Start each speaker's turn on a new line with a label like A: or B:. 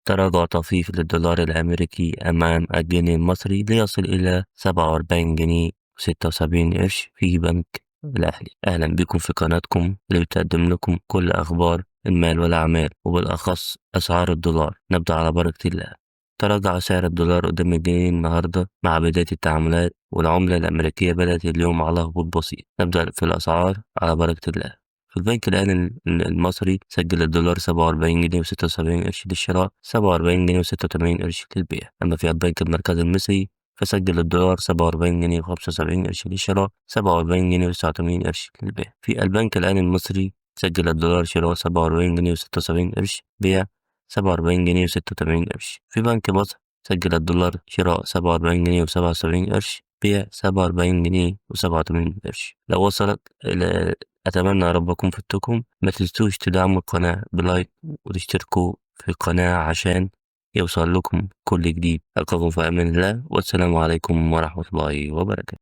A: تراجع طفيف للدولار الأمريكي أمام الجنيه المصري ليصل إلى 47 جنيه و76 قرش في بنك الأهلي. أهلا بكم في قناتكم اللي بتقدم لكم كل أخبار المال والأعمال وبالأخص أسعار الدولار. نبدأ على بركة الله. تراجع سعر الدولار قدام الجنيه النهاردة مع بداية التعاملات، والعملة الأمريكية بدأت اليوم على هبوط بسيط. نبدأ في الأسعار على بركة الله. في البنك الأهلي المصري سجل الدولار 47 جنيه و76 قرش للشراء، 47 جنيه و86 قرش للبيع. أما في البنك المركزي المصري فسجل الدولار 47 جنيه و75 قرش للشراء، 47 جنيه و89 قرش للبيع. في البنك الأهلي المصري سجل الدولار شراء 47 جنيه و76 قرش، بيع 47 جنيه و86 قرش. في بنك مصر سجل الدولار شراء 47 جنيه و77 قرش، بيع 47 جنيه و87 قرش. لو وصلت إلى أتمنى يا رب أكون فدتكم. ما تنسوش تدعموا القناة بلايك وتشتركوا في القناة عشان يوصل لكم كل جديد. ألقاكم في أمان الله، والسلام عليكم ورحمة الله وبركاته.